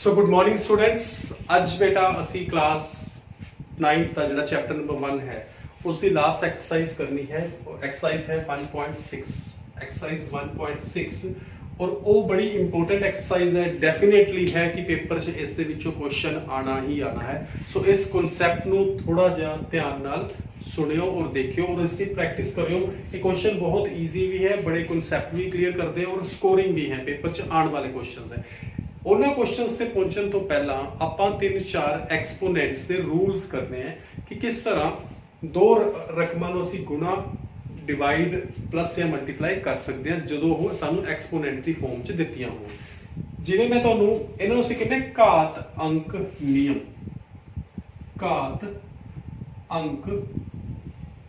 सो good morning students. अज बेटा असी क्लास 9th का जो चैप्टर नंबर 1 है उसकी लास्ट एक्सरसाइज करनी है। एक्सरसाइज है 1.6, एक्सरसाइज 1.6 और वो बड़ी इंपॉर्टेंट एक्सरसाइज है। डेफिनेटली है कि पेपर च इस क्वेश्चन आना ही आना है। सो इस कॉन्सैप्ट नू थोड़ा जिहा ध्यान नाल सुनियो और देखियो और इसकी प्रैक्टिस करियो। ये क्वेश्चन बहुत ईजी भी है, बड़े कॉन्सैप्ट भी क्लीयर करते हैं और स्कोरिंग भी है। पेपर च आने वाले क्वेश्चन है। उन्होंने क्वेश्चन से पहुंचने तो पहला ਆਪਾਂ 3-4 एक्सपोनेंट्स ਦੇ रूल्स करने हैं कि किस तरह दो रकमां ਨੂੰ ਅਸੀਂ गुणा डिवाइड प्लस या मल्टीप्लाई कर सकते हैं ਜਦੋਂ ਉਹ ਸਾਨੂੰ एक्सपोनेंट ਦੀ ਫਾਰਮ 'ਚ ਦਿੱਤੀਆਂ ਹੋਣ। ਜਿਵੇਂ ਮੈਂ ਤੁਹਾਨੂੰ ਇਹਨਾਂ ਨੂੰ ਅਸੀਂ ਕਹਿੰਦੇ ਘਾਤ ਅੰਕ ਨਿਯਮ, ਘਾਤ ਅੰਕ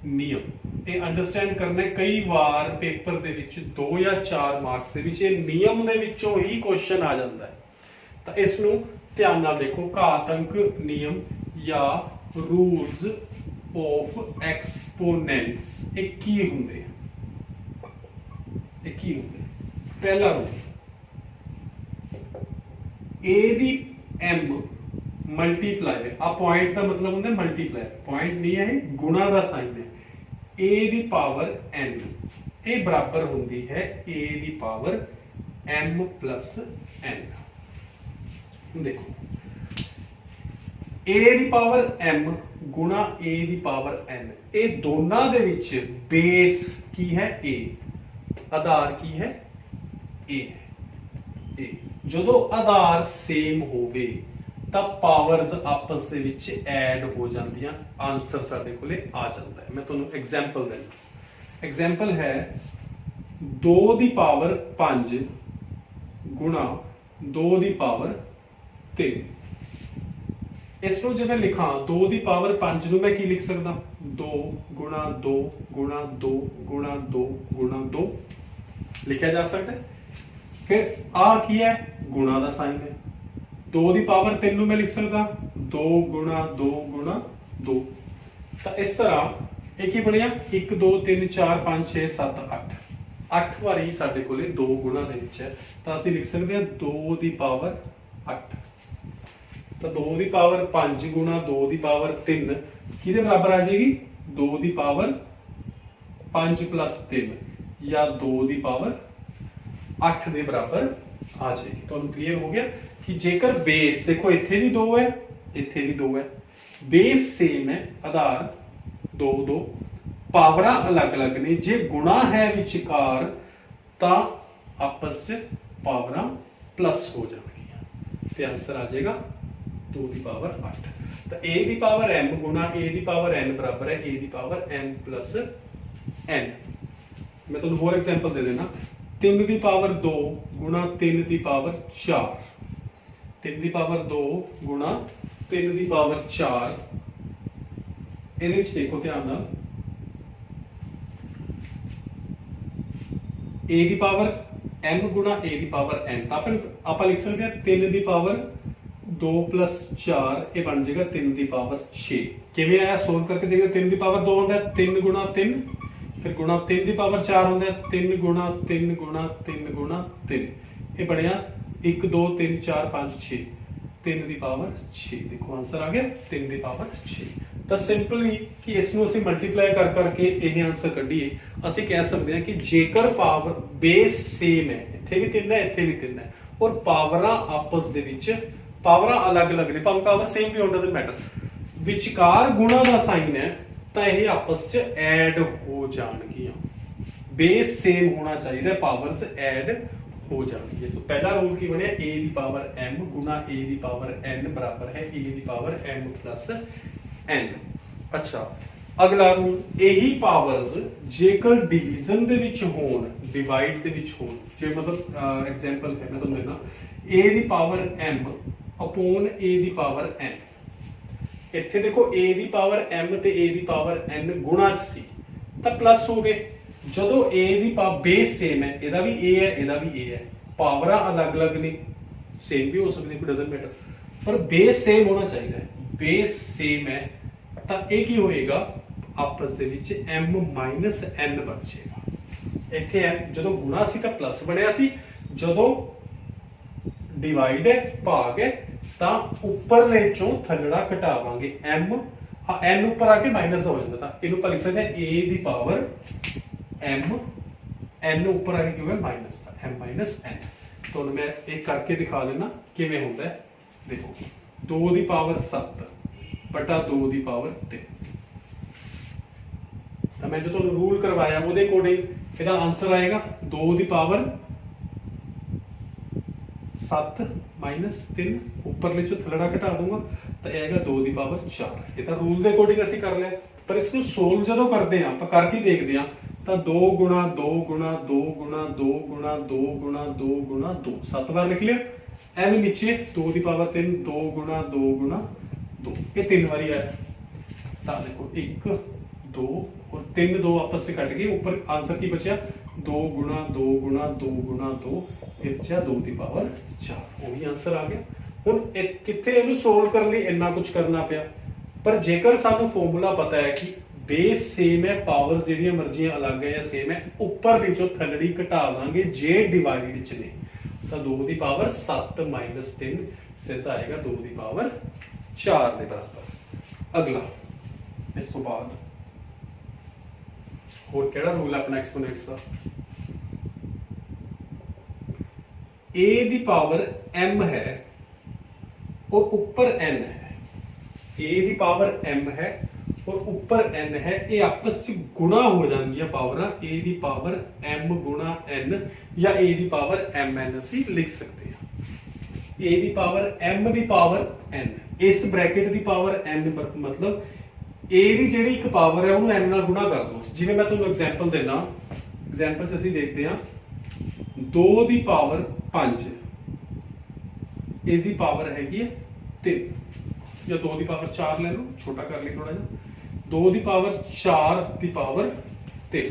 ਨਿਯਮ। ਇਹ ਅੰਡਰਸਟੈਂਡ ਕਰਨਾ ਕਈ ਵਾਰ ਪੇਪਰ ਦੇ ਵਿੱਚ 2 ਜਾਂ 4 ਮਾਰਕਸ ਦੇ ਵਿੱਚ ਇਹ ਨਿਯਮ ਦੇ ਵਿੱਚੋਂ ਹੀ ਕੁਐਸਚਨ ਆ ਜਾਂਦਾ ਹੈ। ਤਾਂ ਇਸ ਨੂੰ ਧਿਆਨ ਨਾਲ ਦੇਖੋ। ਘਾਤ ਅੰਕ ਨਿਯਮ ਜਾਂ ਰੂਲਸ ਆਫ ਐਕਸਪੋਨੈਂਟਸ ਇਹ ਕੀ ਹੁੰਦੇ ਆ? ਇਹ ਕੀ ਹੁੰਦੇ? ਪਹਿਲਾ rule a the m multiply. ਆ ਪੁਆਇੰਟ ਦਾ ਮਤਲਬ ਹੁੰਦਾ ਮਲਟੀਪਲਾਈ, ਪੁਆਇੰਟ ਨਹੀਂ ਹੈ, ਗੁਣਾ ਦਾ ਸਾਈਨ ਹੈ। a ਦੀ ਪਾਵਰ n ਇਹ ਬਰਾਬਰ ਹੁੰਦੀ ਹੈ a the power m plus n। देखो a ਦੀ ਪਾਵਰ m ਗੁਣਾ a ਦੀ ਪਾਵਰ n ਇਹ ਦੋਨਾਂ ਦੇ ਵਿੱਚ ਬੇਸ ਕੀ ਹੈ? a। ਆਧਾਰ ਕੀ ਹੈ? a a। ਜਦੋਂ ਆਧਾਰ ਸੇਮ ਹੋਵੇ ਤਾਂ ਪਾਵਰਸ ਆਪਸ ਦੇ ਵਿੱਚ ਐਡ ਹੋ ਜਾਂਦੀਆਂ, ਆਨਸਰ ਸਾਡੇ ਕੋਲੇ ਆ ਜਾਂਦਾ ਹੈ। ਮੈਂ ਤੁਹਾਨੂੰ ਐਗਜ਼ਾਮਪਲ ਦਿੰਦਾ। ਐਗਜ਼ਾਮਪਲ ਹੈ 2 ਦੀ ਪਾਵਰ 5 ਗੁਣਾ 2 ਦੀ ਪਾਵਰ 3। ਇਸ ਨੂੰ ਜੇ ਮੈਂ ਲਿਖਾਂ 2 ਦੀ ਪਾਵਰ 5 ਨੂੰ ਮੈਂ ਕੀ ਲਿਖ ਸਕਦਾ? 2 ਗੁਣਾ 2 ਗੁਣਾ 2 ਗੁਣਾ 2 ਗੁਣਾ 2 ਲਿਖਿਆ ਜਾ ਸਕਦਾ ਹੈ। ਫਿਰ ਆ ਕੀ ਹੈ? ਗੁਣਾ ਦਾ ਸਾਈਨ ਹੈ। 2 ਦੀ ਪਾਵਰ 3 ਨੂੰ ਮੈਂ ਲਿਖ ਸਕਦਾ 2 ਗੁਣਾ 2 ਗੁਣਾ 2। ਤਾਂ ਇਸ ਤਰ੍ਹਾਂ ਇਹ ਕੀ ਬਣਿਆ? 1 2 3 4 5 6 7 8 8 ਵਾਰੀ ਸਾਡੇ ਕੋਲੇ 2 ਗੁਣਾ ਦੇ ਵਿੱਚ ਹੈ। ਤਾਂ ਅਸੀਂ ਲਿਖ ਸਕਦੇ ਹਾਂ 2 ਦੀ ਪਾਵਰ 8। ਤਾਂ 2 ਦੀ ਪਾਵਰ 5 ਗੁਣਾ 2 ਦੀ ਪਾਵਰ 3 ਕਿਹਦੇ ਬਰਾਬਰ ਆ ਜਾਏਗੀ? 2 ਦੀ ਪਾਵਰ 5 plus 3 ਜਾਂ 2 ਦੀ ਪਾਵਰ 8 ਦੇ ਬਰਾਬਰ ਆ ਜਾਏਗੀ। ਤੁਹਾਨੂੰ ਕਲੀਅਰ ਹੋ ਗਿਆ ਕਿ ਜੇਕਰ ਬੇਸ ਦੇਖੋ ਇੱਥੇ ਵੀ 2 ਹੈ, ਇੱਥੇ ਵੀ 2 ਹੈ, ਬੇਸ ਸੇਮ ਹੈ, ਆਧਾਰ 2 2, ਪਾਵਰਾਂ ਅਲੱਗ-ਅਲੱਗ ਨੇ, ਜੇ ਗੁਣਾ ਹੈ ਵਿਚਕਾਰ ਤਾਂ ਆਪਸ 'ਚ ਪਾਵਰਾਂ ਪਲੱਸ ਹੋ ਜਾਣਗੀਆਂ ਤੇ ਆਨਸਰ ਆ ਜਾਏਗਾ 2 ਦੀ ਪਾਵਰ 8। ਤਾਂ a ਦੀ ਪਾਵਰ m ਗੁਣਾ a ਦੀ ਪਾਵਰ n ਬਰਾਬਰ ਹੈ a the power m plus n। ਮੈਂ ਤੁਹਾਨੂੰ ਹੋਰ ਐਗਜ਼ਾਮਪਲ ਦੇ ਦੇਣਾ। 3 ਦੀ ਪਾਵਰ 2 ਗੁਣਾ 3 ਦੀ ਪਾਵਰ 4। 3 ਦੀ ਪਾਵਰ 2 ਗੁਣਾ 3 ਦੀ ਪਾਵਰ 4। ਇਹਦੇ ਵਿੱਚ ਦੇਖੋ ਧਿਆਨ ਨਾਲ a ਦੀ ਪਾਵਰ m ਗੁਣਾ a ਦੀ ਪਾਵਰ n। ਤਾਂ ਆਪਾਂ ਲਿਖ ਸਕਦੇ ਹਾਂ 3 ਦੀ ਪਾਵਰ 2 plus 4 ਇਹ ਬਣ ਜਾਏਗਾ 3 ਦੀ ਪਾਵਰ 6। ਕਿਵੇਂ ਆਇਆ? ਸੋਲਵ ਕਰਕੇ ਦੇਖੋ। 3 ਦੀ ਪਾਵਰ 2 ਹੁੰਦਾ 3 ਗੁਣਾ 3, ਫਿਰ ਗੁਣਾ 3 ਦੀ ਪਾਵਰ 4 ਹੁੰਦਾ 3 ਗੁਣਾ 3 ਗੁਣਾ 3 ਗੁਣਾ 3। ਇਹ ਬਣਿਆ 1 2 3 4 5 6 3 ਦੀ ਪਾਵਰ 6। ਦੇਖੋ ਆਨਸਰ ਆ ਗਿਆ 3 ਦੀ ਪਾਵਰ 6। ਤਾਂ ਸਿੰਪਲੀ ਕਿ ਇਸ ਨੂੰ ਅਸੀਂ ਮਲਟੀਪਲਾਈ ਕਰ ਕਰਕੇ ਇਹ ਆਨਸਰ ਕੱਢੀਏ, ਅਸੀਂ ਕਹਿ ਸਕਦੇ ਹਾਂ ਕਿ ਜੇਕਰ ਪਾਵਰ ਬੇਸ ਸੇਮ ਹੈ, ਇੱਥੇ ਵੀ 3 ਹੈ ਇੱਥੇ ਵੀ 3 ਹੈ, ਔਰ ਪਾਵਰਾਂ ਆਪਸ ਦੇ ਵਿੱਚ ਪਾਵਰਾਂ ਅਲੱਗ-ਅਲੱਗ ਨੇ, ਭਾਵੇਂ ਪਾਵਰ ਸੇਮ ਵੀ ਹੋਣ ਡਸਨਟ ਮੈਟਰ, ਵਿਚਕਾਰ ਗੁਣਾ ਦਾ ਸਾਈਨ ਹੈ ਤਾਂ ਇਹ ਆਪਸ 'ਚ ਐਡ ਹੋ ਜਾਣਗੀਆਂ। ਬੇਸ ਸੇਮ ਹੋਣਾ ਚਾਹੀਦਾ, ਪਾਵਰਸ ਐਡ ਹੋ ਜਾਣਗੀਆਂ। ਤਾਂ ਪਹਿਲਾ ਰੂਲ ਕੀ ਬਣਿਆ? a ਦੀ ਪਾਵਰ m ਗੁਣਾ a ਦੀ ਪਾਵਰ n ਬਰਾਬਰ ਹੈ a the power m plus n। ਅੱਛਾ, ਅਗਲਾ ਰੂਲ, ਇਹੀ ਪਾਵਰਸ ਜੇਕਰ ਡਿਵੀਜ਼ਨ ਦੇ ਵਿੱਚ ਹੋਣ, ਡਿਵਾਈਡ ਦੇ ਵਿੱਚ ਹੋਣ, ਜੇ ਮਤਲਬ ਐਗਜ਼ਾਮਪਲ ਹੈ ਮੈਂ ਤੁਹਾਨੂੰ ਦੇਣਾ a the power m upon a the power n। ਇੱਥੇ ਦੇਖੋ a ਦੀ ਪਾਵਰ m ਤੇ a ਦੀ ਪਾਵਰ n ਗੁਣਾ 'ਚ ਸੀ ਤਾਂ ਪਲੱਸ ਹੋ ਗਏ। ਜਦੋਂ a the power base same ਹੈ, ਇਹਦਾ ਵੀ a ਹੈ ਇਹਦਾ ਵੀ a ਹੈ, ਪਾਵਰਾਂ ਅਲੱਗ-ਅਲੱਗ ਨੇ, ਸੇਮ ਵੀ ਹੋ ਸਕਦੇ, ਕੋਈ ਡਸਨਟ ਮੈਟਰ, ਪਰ ਬੇਸ ਸੇਮ ਹੋਣਾ ਚਾਹੀਦਾ ਹੈ। ਬੇਸ ਸੇਮ ਹੈ ਤਾਂ ਇਹ ਕੀ ਹੋਏਗਾ? ਆਪਸ ਦੇ ਵਿੱਚ m minus n ਬਣ ਜਾਏਗਾ। ਇੱਥੇ ਹੈ ਜਦੋਂ ਗੁਣਾ ਸੀ ਤਾਂ ਪਲੱਸ ਬਣਿਆ ਸੀ, ਜਦੋਂ डिवाइड है भाग है तो उपरले चों थल्लड़ा घटावांगे m n ऊपर आके माइनस हो जाता था इनू पर लिख सकते हैं a the power m n ऊपर आके क्यों है माइनस था m माइनस n तो मैं एक करके दिखा देना किवें हुंदा है देखो 2 दी पावर 7 बटा 2 दी पावर 3 तो मैं जो तो रूल करवाया वो अकॉर्डिंग ਇਹਦਾ आंसर आएगा 2 दी पावर 7 माइनस 3 ऊपरले चो थल्लड़ा घटा दूंगा तो आएगा 2 दी पावर 4 ये तो रूल के अकॉर्डिंग ਅਸੀਂ कर लिया पर इसको सोल्व ਜਦੋਂ ਕਰਦੇ ਆ ਆਪਾਂ ਕਰਕੇ ਦੇਖਦੇ ਆ ਤਾਂ 2 गुणा 2 गुणा 2 गुणा 2 गुणा 2 गुणा 2 गुणा 2 7 बार लिख लिया ਐਵੇਂ नीचे 2 दी पावर 3 2 गुणा 2 गुणा 2 ये 3 बारी आया ਤਾਂ देखो 1 2 और 3 2 आपस से कट गए ऊपर आंसर की बचा 2 गुणा 2 गुणा 2 गुणा 2 ये बचा 2 दी पावर 4 वही आंसर आ गया हुण किथे इहनूं सोल्व करने लई इन्ना कुछ करना पिया पर जेकर सानू फॉर्मूला पता है कि बेस सेम है पावर्स जिहड़ियां मर्जियां अलग है या सेम है ऊपर नीचों थल्लड़ी घटा दांगे जे डिवाइड च ने तो 2 दी पावर 7 माइनस 3 सीधा आएगा 2 दी पावर 4 के बराबर अगला इस तो बाद और केड़ा रूल है अपना एक्सपोनेंट्स का a दी पावर m है और ऊपर n है a दी पावर m है और ऊपर n है ये आपस में गुणा हो जाएंगी power a the power m गुणा n या a दी पावर mn ਅਸੀਂ लिख सकते हैं a the power m the power n इस ब्रैकेट दी पावर n मतलब a दी ਜਿਹੜੀ ਇੱਕ ਪਾਵਰ ਹੈ ਉਹਨੂੰ n ਨਾਲ ਗੁਣਾ ਕਰ ਦੋ ਜਿਵੇਂ ਮੈਂ ਤੁਹਾਨੂੰ ਐਗਜ਼ਾਮਪਲ ਦੇਣਾ ਐਗਜ਼ਾਮਪਲ ਚ ਅਸੀਂ ਦੇਖਦੇ ਹਾਂ 2 ਦੀ ਪਾਵਰ 5 ਇਹਦੀ ਪਾਵਰ ਹੈਗੀ ਹੈ 3 ਜਾਂ 2 ਦੀ ਪਾਵਰ 4 ਲੈ ਲਓ ਛੋਟਾ ਕਰ ਲਈ ਥੋੜਾ ਜਿਹਾ 2 ਦੀ ਪਾਵਰ 4 ਦੀ ਪਾਵਰ 3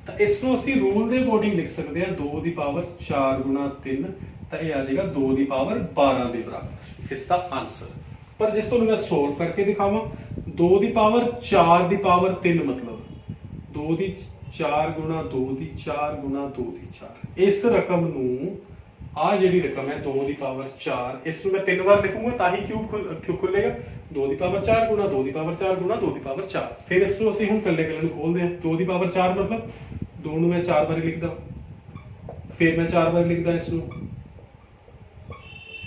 ਤਾਂ ਇਸ ਨੂੰ ਅਸੀਂ ਰੂਲ ਦੇ ਅਕੋਰਡਿੰਗ ਲਿਖ ਸਕਦੇ ਹਾਂ 2 ਦੀ ਪਾਵਰ 4 ਗੁਣਾ 3 ਤਾਂ ਇਹ ਆ ਜਾਏਗਾ 2 ਦੀ ਪਾਵਰ 12 ਦੇ ਬਰਾਬਰ ਇਸ ਦਾ ਆਨਸਰ पर जिस मैं सोल्व करके दिखावा 2 दी पावर 4 दी पावर 3 मतलब 2 दी 4 गुणा 2 दी 4 गुणा 2 दी 4 इस रकम नू आ जिहड़ी रकम है 2 दी पावर 4 इस मैं 3 बार लिखूंगा ताकि क्यों खुलेगा 2 दी पावर 4 गुणा 2 दी पावर 4 गुणा 2 दी पावर 4 फिर इस नू ਅਸੀਂ ਹੁਣ ਕੱਲੇ ਕੱਲੇ ਨੂੰ ਖੋਲਦੇ ਹਾਂ 2 ਦੀ ਪਾवर 4 मतलब 2 ਨੂੰ मैं 4 बार लिखदा फिर मैं 4 बार लिखदा इस नू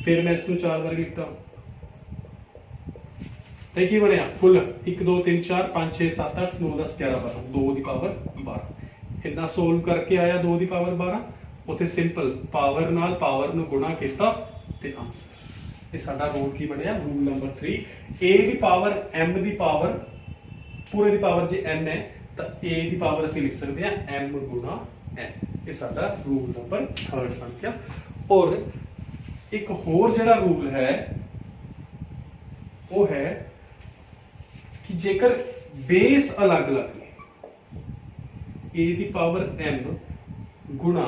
फिर मैं इस नू 4 बार लिखदा तो की बनया कुल 1 2 3 4 5 6 7 8 9 10 11 12 2 की पावर 12 इतना सोल्व करके आया 2 की पावर 12 उत्थे सिंपल पावर नाल पावर नु गुणा किया ते आंसर ये साडा रूल की बनया रूल नंबर 3 a की पावर m की पावर पूरे की पावर जे n है तो a की पावर ਅਸੀਂ लिख सकते हैं m गुणा n ये साडा रूल नंबर 3 बन गया और एक होर जेड़ा रूल है वो है कि जेकर बेस अलग अलग ने a दी पावर m गुणा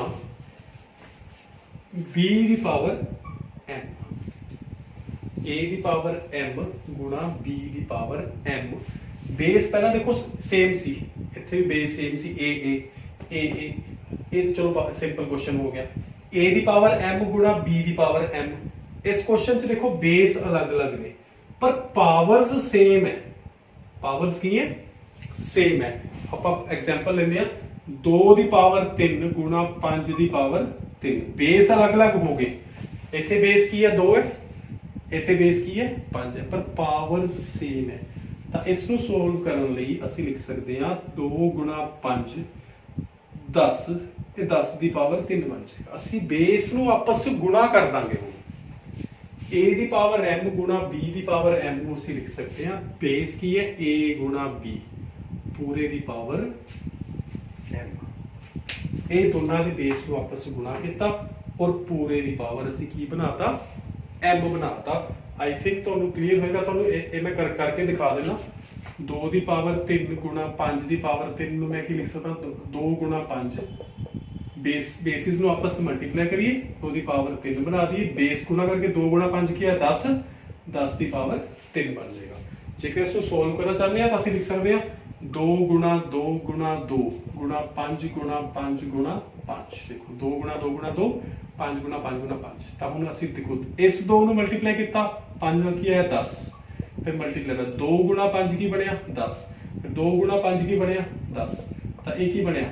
b the power m a the power m गुणा b the power m base पहला देखो सेम सी इत्थे भी बेस सेम सी a ये तो चलो सिंपल क्वेश्चन हो गया a दी पावर m गुणा b दी पावर m इस क्वेश्चन च देखो बेस अलग अलग ने पर पावर्स सेम है पावर्स की है सेम है आप एग्जांपल लेने 2 दी पावर 3 गुणा 5 दी पावर 3 बेस अलग अलग हो गए इथे बेस की है 2 है इथे बेस की है 5 है पर पावर्स सेम है तो इसनु सोल्व करने लई ਅਸੀਂ लिख सकते हैं 2 गुणा 5 10 ਤੇ 10 ਦੀ ਪਾਵਰ 3 ਬਣ ਜਾਏਗਾ ਅਸੀਂ ਬੇਸ ਨੂੰ ਆਪਸ ਵਿੱਚ ਗੁਣਾ ਕਰ ਦਾਂਗੇ a दी पावर m गुणा b दी पावर m ਨੂੰ ਅਸੀਂ ਲਿਖ सकते हैं बेस की है a गुणा b पूरे दी पावर m ਇਹ ਦੋਨਾਂ ਦੇ ਬੇਸ ਨੂੰ ਆਪਸ ਵਿੱਚ ਗੁਣਾ ਕੀਤਾ और पूरे दी पावर ਅਸੀਂ ਕੀ ਬਣਾਤਾ m ਬਣਾਤਾ आई थिंक ਤੁਹਾਨੂੰ ਕਲੀਅਰ ਹੋਏਗਾ ਤੁਹਾਨੂੰ ਇਹ ਮੈਂ ਕਰਕੇ ਦਿਖਾ ਦੇਣਾ 2 ਦੀ ਪਾਵਰ 3 ਗੁਣਾ 5 ਦੀ ਪਾਵਰ 3 ਨੂੰ ਮੈਂ ਕੀ ਲਿਖ ਸਕਦਾ 2 ਗੁਣਾ 5 बेसिस नो आपस में मल्टीप्लाई करिए 2 की पावर 3 बना दिए बेस गुणा करके 2 गुणा 5 किया 10 10 की पावर 3 बन जाएगा जेकर इसको सोल्व करना चाहते हैं तो ਅਸੀਂ लिख सकते हैं 2 गुणा 2 गुणा 2 गुणा 5 गुणा 5 गुणा 5 देखो 2 गुणा 2 गुणा 2 5 गुणा 5 गुणा 5 ਤਾਂ ਹੁਣ ਅਸੀਂ ਦੇਖੋ ਇਸ 2 ਨੂੰ ਮਲਟੀਪਲਾਈ ਕੀਤਾ 5 ਨਾਲ ਕੀ ਆਇਆ 10 ਫਿਰ ਮਲਟੀਪਲਾਈ ਕਰ 2 ਗੁਣਾ 5 ਕੀ ਬਣਿਆ 10 ਫਿਰ 2 ਗੁਣਾ 5 ਕੀ ਬਣਿਆ 10 ਤਾਂ ਇਹ ਕੀ ਬਣਿਆ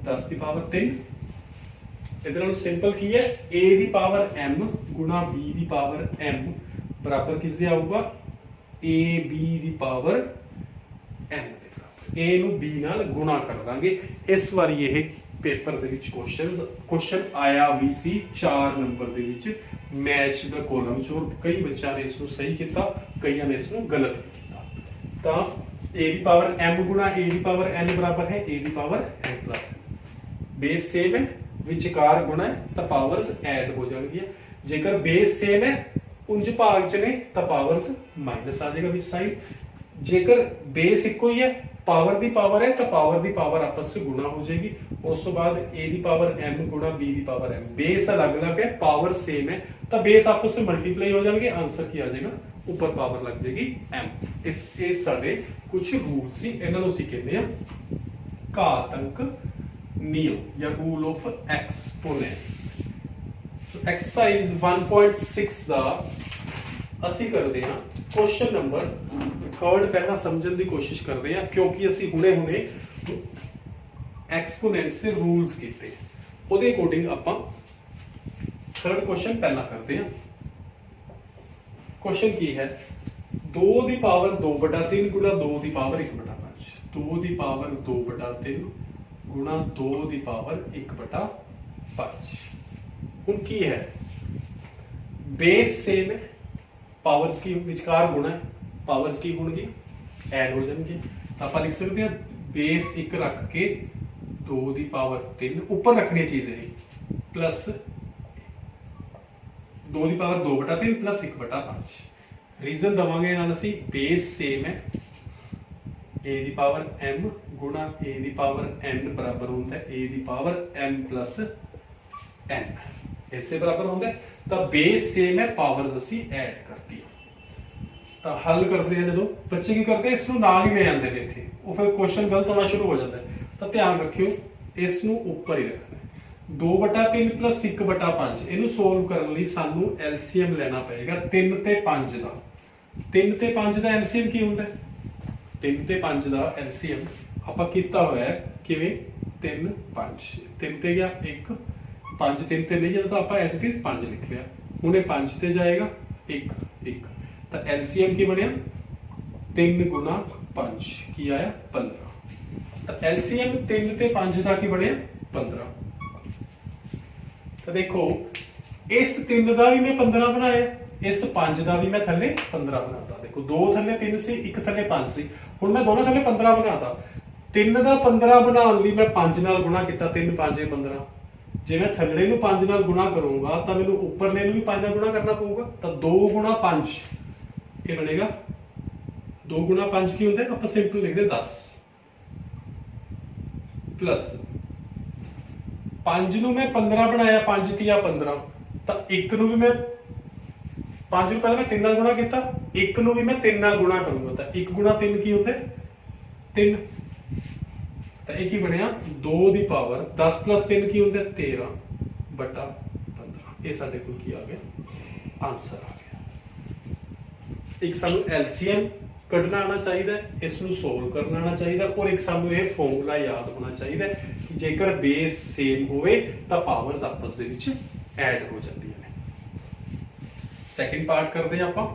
10 ਦੀ ਪਾਵਰ 3 ਇਹਦੇ ਨਾਲ ਸਿੰਪਲ ਕੀ ਹੈ a ਦੀ ਪਾਵਰ m ਗੁਣਾ b ਦੀ ਪਾਵਰ m ਬਰਾਬਰ ਕਿਸ ਦੇ ਆਊਗਾ a b the power m ਦੇ ਬਰਾਬਰ a ਨੂੰ b ਨਾਲ ਗੁਣਾ ਕਰ ਦਾਂਗੇ ਇਸ ਵਾਰੀ ਇਹ पेपर ਦੇ ਵਿੱਚ क्वेश्चन आया भी सी 4 नंबर ਦੇ ਵਿੱਚ मैच ਦਾ ਕੋਲਮ ਚ ਔਰ ਕਈ ਬੱਚਿਆਂ ਨੇ ਇਸ ਨੂੰ ਸਹੀ ਕੀਤਾ ਕਈਆਂ ਨੇ ਇਸ ਨੂੰ ਗਲਤ ਕੀਤਾ ਤਾਂ a ਦੀ ਪਾਵਰ m ਗੁਣਾ a ਦੀ ਪਾਵਰ n ਬਰਾਬਰ ਹੈ a the power n plus base same ਹੈ ਵਿਚਕਾਰ ਗੁਣਾ ਹੈ ਤਾਂ ਪਾਵਰਸ ਐਡ ਹੋ ਜਾਣਗੀਆਂ ਜੇਕਰ ਬੇਸ ਸੇਮ ਹੈ ਉਂਝ ਭਾਗ ਚ ਨੇ ਤਾਂ ਪਾਵਰਸ ਮਾਈਨਸ ਆ ਜਾਏਗਾ ਵਿੱਚ ਸਾਈਡ ਜੇਕਰ ਬੇਸ ਇੱਕੋ ਹੀ ਹੈ पावर दी पावर है तो पावर दी पावर आपस में गुणा हो जाएगी और उसके बाद a दी पावर m गुणा b the power m base अलग अलग है पावर सेम है तो बेस आपस में मल्टीप्लाई हो जाएंगे आंसर की आ जाएगा ऊपर पावर लग जाएगी m इस साडे कुछ रूल सी इन्हां नूं असीं कहंदे आ घातांक नियम या rule of exponents so exercise 1.6 दा ਅਸੀਂ ਕਰਦੇ ਹਾਂ क्वेश्चन नंबर 3 ਪਹਿਲਾਂ ਸਮਝਣ ਦੀ ਕੋਸ਼ਿਸ਼ ਕਰਦੇ ਹਾਂ ਕਿਉਂਕਿ ਅਸੀਂ ਹੁਣੇ ਐਕਸਪੋਨੈਂਟਸ ਦੇ ਰੂਲਸ ਕੀਤੇ ਉਹਦੇ ਅਕੋਰਡਿੰਗ ਆਪਾਂ 3rd क्वेश्चन ਪਹਿਲਾਂ ਕਰਦੇ ਹਾਂ क्वेश्चन ਕੀ ਹੈ 2 ਦੀ ਪਾਵਰ 2/3 ਗੁਣਾ 2 ਦੀ ਪਾਵਰ 1/5 2 ਦੀ ਪਾਵਰ 2/3 ਗੁਣਾ 2 ਦੀ ਪਾਵਰ 1/5 ਹੁਣ ਕੀ ਹੈ बेस सेम है पावर्स की विचकार गुणा है पावर्स की गुणगी ऐड हो जाएंगे आप लिख सकते हैं बेस 1 रख के 2 की पावर 3 ऊपर रखनी चीज है प्लस 2 की पावर 2/3 प्लस 1/5 रीजन दवांगे ना असी बेस सेम है a की पावर m गुणा a की पावर n बराबर होता है a की पावर m प्लस n इससे बराबर होता है तो बेस सेम है पावर्स असी ऐड करती तो हल करते हैं जो बच्चे की करते हैं इसको नाल ही ले आते हैं इतने वो फिर क्वेश्चन गलत होना शुरू हो जाता है तो ध्यान रखियो इसनों ऊपर ही रखना है 2/3 प्लस 1/5 इनू सोल्व करने लिए सानू एलसीएम लेना पड़ेगा 3 ते 5 का 3 ते 5 का एलसीएम की होता है 3 ते 5 का एलसीएम आपा कीता होया है किवें 3 5 3 ते गया 1 5 3 ते नहीं जाता आप एज इट इज 5 लिख लिया हूँ 5 ते जाएगा 1 1 तो एलसीएम की बनया 3 गुना 5 की आया 15 तो एलसीएम 3 ते 5 का की बनया 15 तो देखो इस 3 का भी मैं 15 बनाया इस 5 का भी मैं थले 15 बनाता देखो 2 थले 3 से 1 थले 5 से हुण मैं दोनों थले 15 बनाता 3 का 15 बनाने लिए मैं 5 नाल गुणा किया 3 5 15 जे मैं थल्ले नूं 5 नाल गुणा करूंगा तो मैनूं उपरले नूं भी 5 नाल गुणा करना पऊगा तो 2 गुणा 5 ये बनेगा 2 गुणा 5 की होता है आप सिंपल लिखते 10 प्लस 5 नूं मैं 15 बनाया 5 तिया 15 तो 1 नूं भी मैं 5 नूं पहले मैं 3 नाल गुणा किया 1 नूं भी मैं 3 नाल गुणा करूंगा तो 1 गुणा 3 की होता है 3 तो एक ही बनया 2 की पावर 10 प्लस 3 की होता है 13/15 ये साडे कोल की आ गया आंसर आ गया एक सानू एलसीएम कढ़ना आना चाहिए इसनू सोल्व करना आना चाहिए और एक सानू ये फॉर्मूला याद होना चाहिए कि जेकर बेस सेम होवे तो पावर्स आपस दे विच ऐड हो जाती है सेकंड पार्ट करते हैं आपां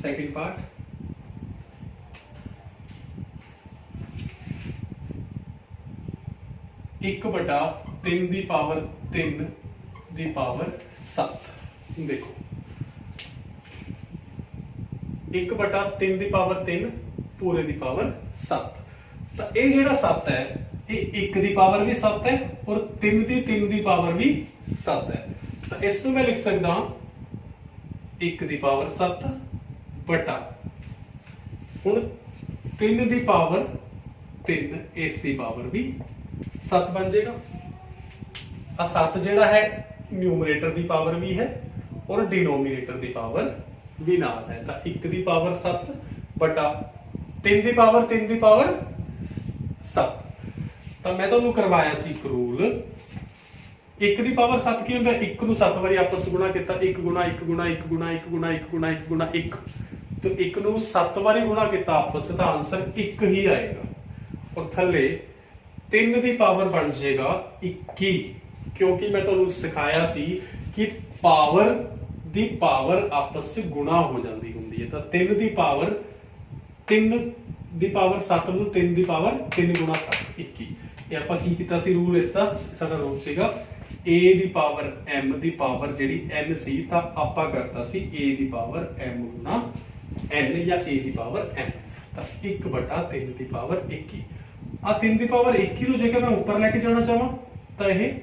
सेकंड पार्ट 1/3 की पावर 3 की पावर 7 देखो 1/3 की पावर 3 पूरे की पावर 7 तो ये जेड़ा 7 है ये 1 की पावर भी 7 है और 3 की पावर भी 7 है तो इसको मैं लिख सकता 1 की पावर 7 बटा हुण 3 की पावर 3 इसकी पावर भी 7 बन जाएगा 7 जेड़ा है न्यूमरेटर की पावर भी है और डिनोमिनेटर की पावर भी नाल है तो 1 की पावर 7 बटा 3 की पावर 7 तो मैं तुहानू करवाया सी एक रूल 1 ਦੀ ਪਾਵਰ 7 ਕੀ ਹੁੰਦਾ, 1 ਨੂੰ 7 ਵਾਰੀ ਆਪਸ 'ਚ ਗੁਣਾ ਕੀਤਾ, 1 ਗੁਣਾ 1 ਗੁਣਾ 1 ਗੁਣਾ 1 ਗੁਣਾ 1 ਗੁਣਾ 1 ਗੁਣਾ 1, तो 1 ਨੂੰ 7 ਵਾਰੀ ਗੁਣਾ ਕੀਤਾ ਆਪਸ 'ਚ ਤਾਂ ਆਨਸਰ 1 ਹੀ ਆਏਗਾ। ਔਰ ਥੱਲੇ 3 ਦੀ ਪਾਵਰ ਬਣ ਜਾਏਗਾ 21, ਕਿਉਂਕਿ ਮੈਂ ਤੁਹਾਨੂੰ ਸਿਖਾਇਆ ਸੀ ਕਿ ਪਾਵਰ ਦੀ ਪਾਵਰ ਆਪਸ 'ਚ ਗੁਣਾ ਹੋ ਜਾਂਦੀ ਹੁੰਦੀ ਹੈ। ਤਾਂ 3 ਦੀ ਪਾਵਰ 7 ਨੂੰ 3 ਦੀ ਪਾਵਰ 3 ਗੁਣਾ 7 21। ਇਹ ਆਪਾਂ ਕੀ ਕੀਤਾ ਸੀ, ਰੂਲ ਇਸ ਦਾ ਸਾਡਾ ਰੂਲ ਸੀਗਾ a the power m the power ਜਿਹੜੀ n ਸੀ, ਤਾਂ ਆਪਾਂ ਕਰਤਾ ਸੀ a ਦੀ ਪਾਵਰ m ਗੁਣਾ n ਜਾਂ a ਦੀ ਪਾਵਰ m, ਤਾਂ 1/3 ਦੀ ਪਾਵਰ 21। ਆ 3 ਦੀ ਪਾਵਰ 21 ਨੂੰ ਜੇਕਰ ਮੈਂ ਉੱਪਰ ਲੈ ਕੇ ਜਾਣਾ ਚਾਹਾਂ ਤਾਂ ਇਹ